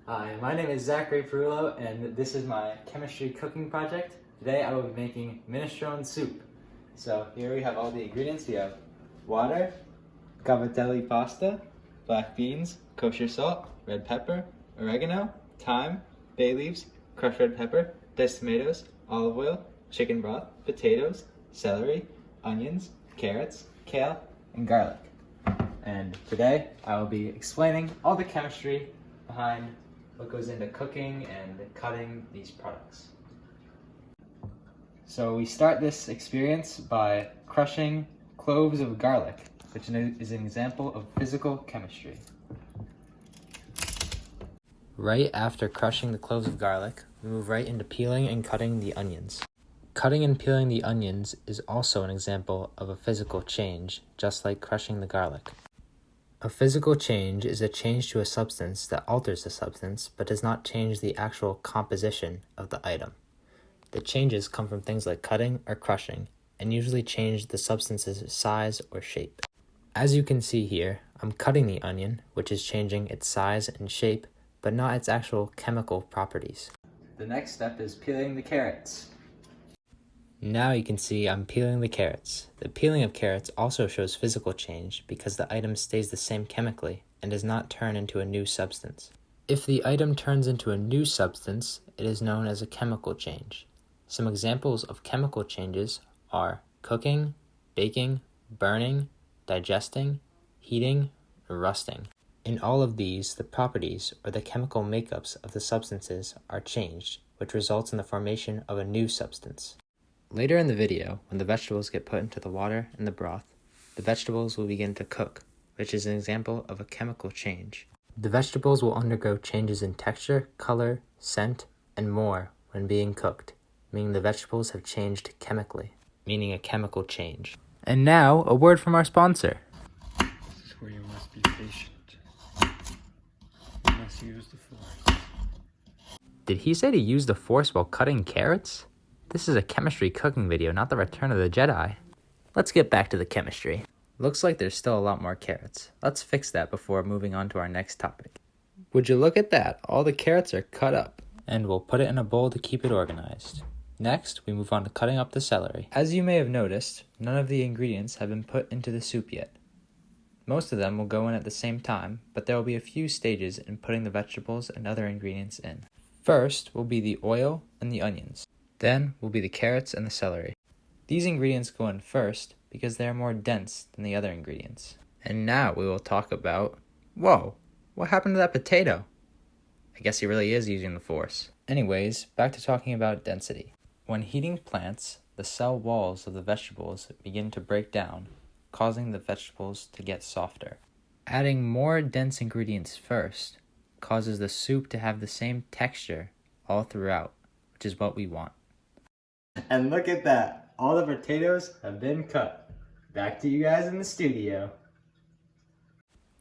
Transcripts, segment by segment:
Hi, my name is Zachary Perullo, and this is my chemistry cooking project. Today I will be making minestrone soup. So here we have all the ingredients. We have water, cavatelli pasta, black beans, kosher salt, red pepper, oregano, thyme, bay leaves, crushed red pepper, diced tomatoes, olive oil, chicken broth, potatoes, celery, onions, carrots, kale, and garlic. And today I will be explaining all the chemistry behind what goes into cooking and cutting these products. So we start this experience by crushing cloves of garlic, which is an example of physical chemistry. Right after crushing the cloves of garlic, we move right into peeling and cutting the onions. Cutting and peeling the onions is also an example of a physical change, just like crushing the garlic. A physical change is a change to a substance that alters the substance but does not change the actual composition of the item. The changes come from things like cutting or crushing and usually change the substance's size or shape. As you can see here, I'm cutting the onion, which is changing its size and shape, but not its actual chemical properties. The next step is peeling the carrots. Now you can see I'm peeling the carrots. The peeling of carrots also shows physical change because the item stays the same chemically and does not turn into a new substance. If the item turns into a new substance, it is known as a chemical change. Some examples of chemical changes are cooking, baking, burning, digesting, heating, or rusting. In all of these, the properties or the chemical makeups of the substances are changed, which results in the formation of a new substance. Later in the video, when the vegetables get put into the water and the broth, the vegetables will begin to cook, which is an example of a chemical change. The vegetables will undergo changes in texture, color, scent, and more when being cooked, meaning the vegetables have changed chemically, meaning a chemical change. And now, a word from our sponsor. This is where you must be patient. You must use the force. Did he say to use the force while cutting carrots? This is a chemistry cooking video, not the Return of the Jedi. Let's get back to the chemistry. Looks like there's still a lot more carrots. Let's fix that before moving on to our next topic. Would you look at that? All the carrots are cut up. And we'll put it in a bowl to keep it organized. Next, we move on to cutting up the celery. As you may have noticed, none of the ingredients have been put into the soup yet. Most of them will go in at the same time, but there will be a few stages in putting the vegetables and other ingredients in. First will be the oil and the onions. Then will be the carrots and the celery. These ingredients go in first because they are more dense than the other ingredients. And now we will talk about, whoa, what happened to that potato? I guess he really is using the force. Anyways, back to talking about density. When heating plants, the cell walls of the vegetables begin to break down, causing the vegetables to get softer. Adding more dense ingredients first causes the soup to have the same texture all throughout, which is what we want. And look at that, all the potatoes have been cut. Back to you guys in the studio.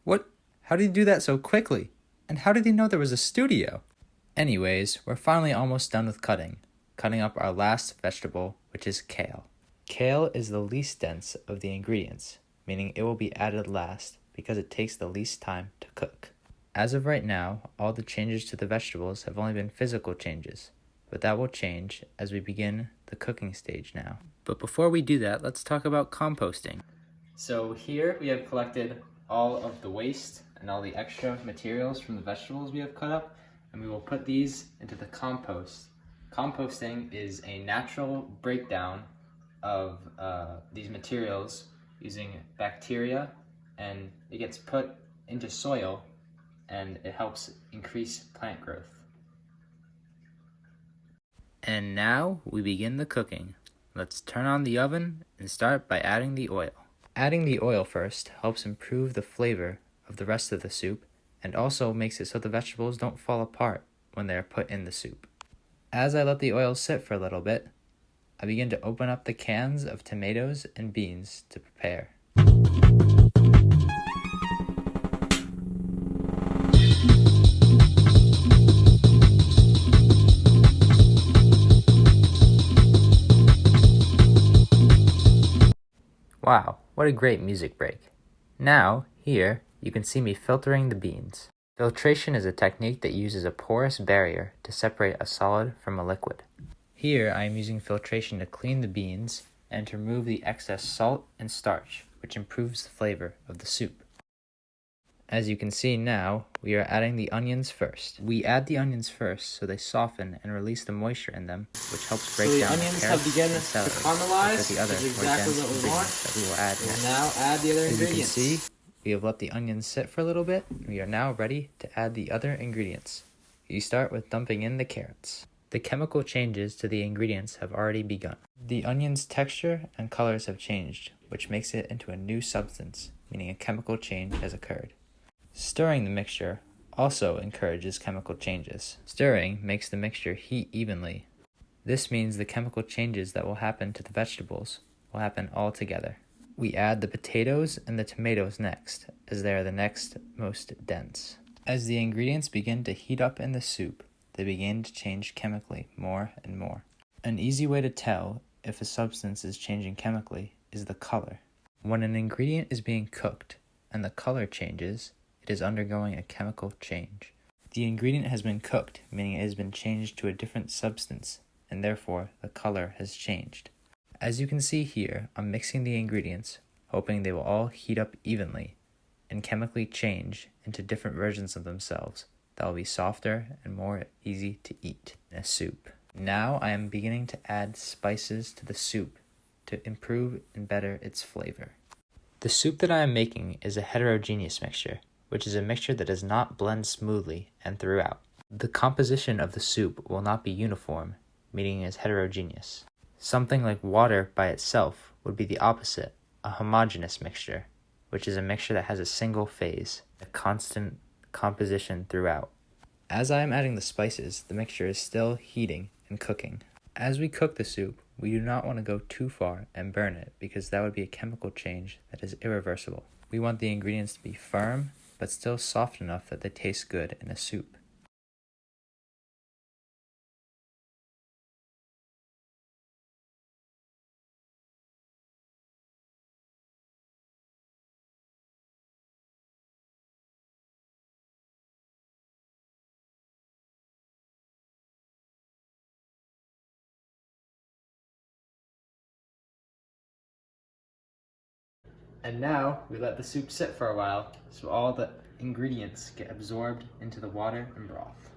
What? How did he do that so quickly? And how did he know there was a studio? Anyways, we're finally almost done with cutting up our last vegetable, which is kale. Kale is the least dense of the ingredients, meaning it will be added last because it takes the least time to cook. As of right now, all the changes to the vegetables have only been physical changes, but that will change as we begin the cooking stage now. But before we do that, let's talk about composting. So here we have collected all of the waste and all the extra materials from the vegetables we have cut up, and we will put these into the compost. Composting is a natural breakdown of these materials using bacteria, and it gets put into soil and it helps increase plant growth. And now we begin the cooking. Let's turn on the oven and start by adding the oil. Adding the oil first helps improve the flavor of the rest of the soup and also makes it so the vegetables don't fall apart when they are put in the soup. As I let the oil sit for a little bit, I begin to open up the cans of tomatoes and beans to prepare. Wow, what a great music break. Now, here, you can see me filtering the beans. Filtration is a technique that uses a porous barrier to separate a solid from a liquid. Here I am using filtration to clean the beans and to remove the excess salt and starch, which improves the flavor of the soup. As you can see now, we are adding the onions first. We add the onions first so they soften and release the moisture in them, which helps break down the carrots and celery, which are the other more dense ingredients that we will add next. Now add the other ingredients. As you can see, we have let the onions sit for a little bit. We are now ready to add the other ingredients. You start with dumping in the carrots. The chemical changes to the ingredients have already begun. The onion's texture and colors have changed, which makes it into a new substance, meaning a chemical change has occurred. Stirring the mixture also encourages chemical changes. Stirring makes the mixture heat evenly. This means the chemical changes that will happen to the vegetables will happen all together. We add the potatoes and the tomatoes next, as they are the next most dense. As the ingredients begin to heat up in the soup, they begin to change chemically more and more. An easy way to tell if a substance is changing chemically is the color. When an ingredient is being cooked and the color changes, it is undergoing a chemical change. The ingredient has been cooked, meaning it has been changed to a different substance, and therefore the color has changed. As you can see here, I'm mixing the ingredients, hoping they will all heat up evenly and chemically change into different versions of themselves that will be softer and more easy to eat in a soup. Now I am beginning to add spices to the soup to improve and better its flavor. The soup that I am making is a heterogeneous mixture, which is a mixture that does not blend smoothly and throughout. The composition of the soup will not be uniform, meaning it is heterogeneous. Something like water by itself would be the opposite, a homogeneous mixture, which is a mixture that has a single phase, a constant composition throughout. As I am adding the spices, the mixture is still heating and cooking. As we cook the soup, we do not want to go too far and burn it because that would be a chemical change that is irreversible. We want the ingredients to be firm, but still soft enough that they taste good in a soup. And now we let the soup sit for a while so all the ingredients get absorbed into the water and broth.